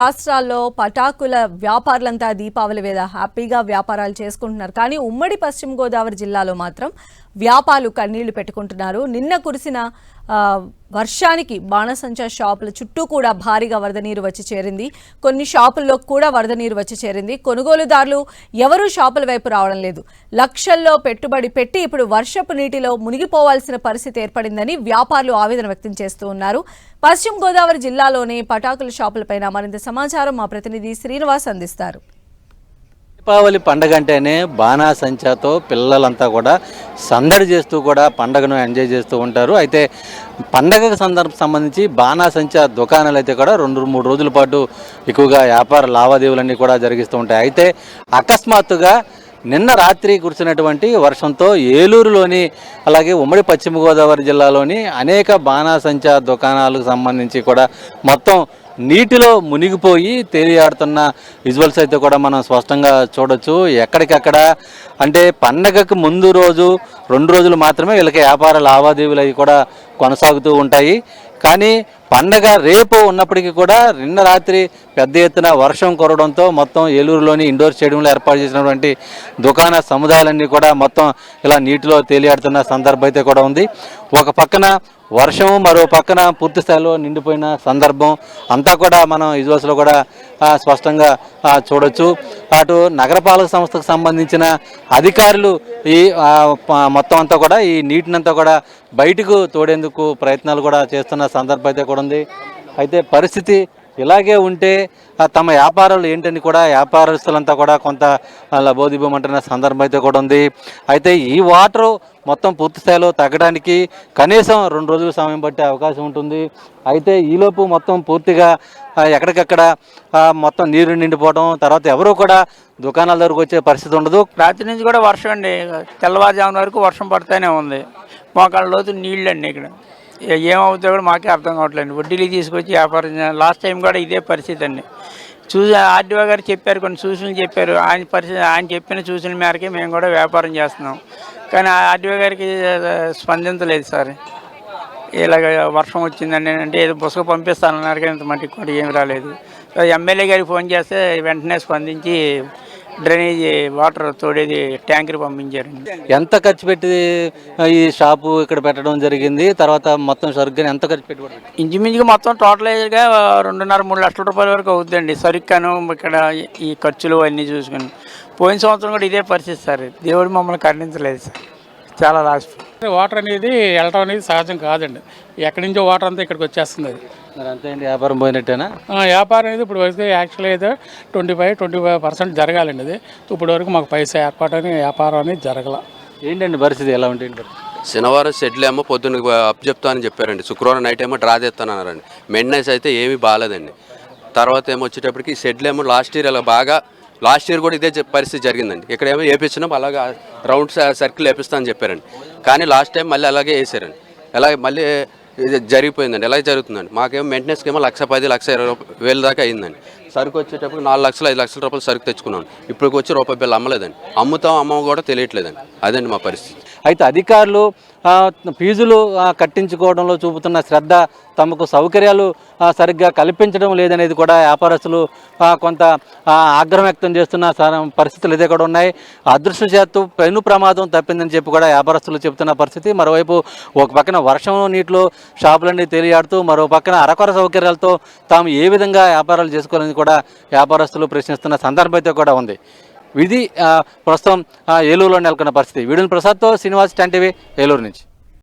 రాష్ట్రాల్లో పటాకుల వ్యాపారులంతా దీపావళి వేళ హ్యాపీగా వ్యాపారాలు చేసుకుంటున్నారు. కానీ ఉమ్మడి పశ్చిమ గోదావరి జిల్లాలో మాత్రం వ్యాపారులు కన్నీళ్లు పెట్టుకుంటున్నారు. నిన్న కురిసిన వర్షానికి బాణసంచా షాపుల చుట్టూ కూడా భారీగా వరద నీరు వచ్చి చేరింది. కొన్ని షాపుల్లో కూడా వరద నీరు వచ్చి చేరింది. కొనుగోలుదారులు ఎవరూ షాపుల వైపు రావడం లేదు. లక్షల్లో పెట్టుబడి పెట్టి ఇప్పుడు వర్షపు నీటిలో మునిగిపోవాల్సిన పరిస్థితి ఏర్పడిందని వ్యాపారులు ఆవేదన వ్యక్తం చేస్తూ ఉన్నారు. పశ్చిమ గోదావరి జిల్లాలోని పటాకుల షాపులపైన మరింత సమాచారం మా ప్రతినిధి శ్రీనివాస్ అందిస్తారు. దీపావళి పండగ అంటేనే బాణాసంచాతో పిల్లలంతా కూడా సందడి చేస్తూ కూడా పండగను ఎంజాయ్ చేస్తూ ఉంటారు. అయితే పండగకు సంబంధించి బాణాసంచా దుకాణాలు అయితే కూడా 2-3 రోజుల పాటు ఎక్కువగా వ్యాపార లావాదేవీలన్నీ కూడా జరిగిస్తూ ఉంటాయి. అయితే అకస్మాత్తుగా నిన్న రాత్రి కురిసినటువంటి వర్షంతో ఏలూరులోని అలాగే ఉమ్మడి పశ్చిమ గోదావరి జిల్లాలోని అనేక బాణాసంచా దుకాణాలకు సంబంధించి కూడా మొత్తం నీటిలో మునిగిపోయి తేలియాడుతున్న విజువల్స్ అయితే కూడా మనం స్పష్టంగా చూడొచ్చు. ఎక్కడికక్కడ అంటే పండగకు ముందు రోజు 2 రోజులు మాత్రమే వీళ్ళకి వ్యాపార లావాదేవీలు అవి కూడా కొనసాగుతూ ఉంటాయి. కానీ పండగ రేపు ఉన్నప్పటికీ కూడా నిన్న రాత్రి పెద్ద ఎత్తున వర్షం కురవడంతో మొత్తం ఏలూరులోని ఇండోర్ స్టేడియంలో ఏర్పాటు చేసినటువంటి దుకాణ సముదాయాలన్నీ కూడా మొత్తం ఇలా నీటిలో తేలియాడుతున్న సందర్భం అయితే కూడా ఉంది. ఒక పక్కన వర్షం, మరో పక్కన పూర్తి స్థాయిలో నిండిపోయిన సందర్భం అంతా కూడా మనం విజువల్స్లో కూడా స్పష్టంగా చూడొచ్చు. అటు నగరపాలక సంస్థకు సంబంధించిన అధికారులు ఈ మొత్తం అంతా కూడా ఈ నీటినంతా కూడా బయటకు తోడేందుకు ప్రయత్నాలు కూడా చేస్తున్న సందర్భం అయితే కూడా ఉంది. అయితే పరిస్థితి ఇలాగే ఉంటే తమ వ్యాపారాలు ఏంటని కూడా వ్యాపారస్తులంతా కూడా కొంత లబోదిబోమంటున్న సందర్భం అయితే కూడా ఉంది. అయితే ఈ వాటరు మొత్తం పూర్తి స్థాయిలో తగ్గడానికి కనీసం 2 రోజుల సమయం పట్టే అవకాశం ఉంటుంది. అయితే ఈలోపు మొత్తం పూర్తిగా ఎక్కడికక్కడ మొత్తం నీరు నిండిపోవడం, తర్వాత ఎవరు కూడా దుకాణాల దగ్గరకు వచ్చే పరిస్థితి ఉండదు. రాత్రి నుంచి కూడా వర్షం అండి, తెల్లవారుజామున వరకు వర్షం పడుతూనే ఉంది. మోకాళ్ళ లోతు నీళ్ళండి. ఇక్కడ ఏమవుతుందో కూడా మాకే అర్థం కావట్లేదు. వడ్డీలు తీసుకొచ్చి వ్యాపారం లాస్ట్ టైం కూడా ఇదే పరిస్థితి అండి. ఆర్డీఓ గారు చెప్పారు, కొన్ని సూచనలు చెప్పారు. ఆయన చెప్పిన సూచనల మేరకే మేము కూడా వ్యాపారం చేస్తున్నాం. కానీ ఆర్డీఓ గారికి స్పందించలేదు సార్. ఇలాగ వర్షం వచ్చిందండి అంటే ఏదో బుసక పంపిస్తానన్నారు, కానీ ఇంత మట్టికి కూడా ఏమి రాలేదు. ఎమ్మెల్యే గారికి ఫోన్ చేస్తే వెంటనే స్పందించి డ్రైనేజీ వాటర్ తోడేది ట్యాంకర్ పంపించారండి. ఎంత ఖర్చు పెట్టి ఈ షాపు ఇక్కడ పెట్టడం జరిగింది? తర్వాత మొత్తం సరుగ్గా ఎంత ఖర్చు పెట్టి? ఇంచుమించుగా మొత్తం టోటల్గా 2.5-3 లక్షల రూపాయల వరకు అవుతుందండి. సరుగ్గాను ఇక్కడ ఈ ఖర్చులు అన్నీ చూసుకుని. పోయిన సంవత్సరం కూడా ఇదే పరిస్థితి సార్. దేవుడు మమ్మల్ని కరుణించలేదు సార్. చాలా లాస్. వాటర్ అనేది వెళ్ళటం అనేది సహజం కాదండి. ఎక్కడి నుంచో వాటర్ అంతా ఇక్కడికి వచ్చేస్తుంది. అది మరి అంతే అండి, వ్యాపారం పోయినట్టేనా? వ్యాపారం అనేది ఇప్పుడు వస్తే యాక్చువల్గా అయితే 25% జరగాలండి. అది ఇప్పుడు వరకు మాకు పైసా ఏర్పాటు అని వ్యాపారం అనేది జరగల. ఏంటండి పరిస్థితి, ఎలా ఉంటుంది? శనివారం షెడ్లు ఏమో పొద్దున్న అప్ చెప్తానని చెప్పారండి. శుక్రవారం నైట్ ఏమో డ్రా తెస్తానన్నారండి. మెయింటెనెన్స్ అయితే ఏమీ బాగాలేదండి. తర్వాత ఏమో వచ్చేటప్పటికి షెడ్లు ఏమో లాస్ట్ ఇయర్ కూడా ఇదే పరిస్థితి జరిగిందండి. ఇక్కడేమో వేపించినాం, అలాగే రౌండ్ సర్కిల్ వేపిస్తామని చెప్పారండి. కానీ లాస్ట్ టైం మళ్ళీ అలాగే వేసారండి. అలాగే మళ్ళీ ఇది జరిగిపోయిందండి. ఎలా జరుగుతుందండి? మాకేమో మెయింటెనెన్స్కి ఏమో 1,10,00,000-1,20,000 దాకా అయిందండి. సరుకు వచ్చేటప్పుడు 4-5 లక్షల రూపాయలు సరుకు తెచ్చుకున్నాం. ఇప్పటికి వచ్చి రూపాయి బిల్లు అమ్మలేదండి. అమ్మో కూడా తెలియట్లేదండి. అదండి మా పరిస్థితి. అయితే అధికారులు ఫీజులు కట్టించుకోవడంలో చూపుతున్న శ్రద్ధ, తమకు సౌకర్యాలు సరిగ్గా కల్పించడం లేదనేది కూడా వ్యాపారస్తులు కొంత ఆగ్రహం వ్యక్తం చేస్తున్న పరిస్థితులు ఇదే కూడా ఉన్నాయి. అదృష్టశాత్తు పెను ప్రమాదం తప్పిందని చెప్పి కూడా వ్యాపారస్తులు చెబుతున్న పరిస్థితి. మరోవైపు ఒక పక్కన వర్షం నీటిలో షాపులన్నీ తేలియాడుతూ, మరో పక్కన అరకొర సౌకర్యాలతో తాము ఏ విధంగా వ్యాపారాలు చేసుకోవాలని కూడా వ్యాపారస్తులు ప్రశ్నిస్తున్న సందర్భం అయితే కూడా ఉంది. ఇది ప్రస్తుతం ఏలూరులో నెలకొన్న పరిస్థితి. వీడియో ప్రసాద్తో శ్రీనివాస్, 10 టీవీ, ఏలూరు నుంచి.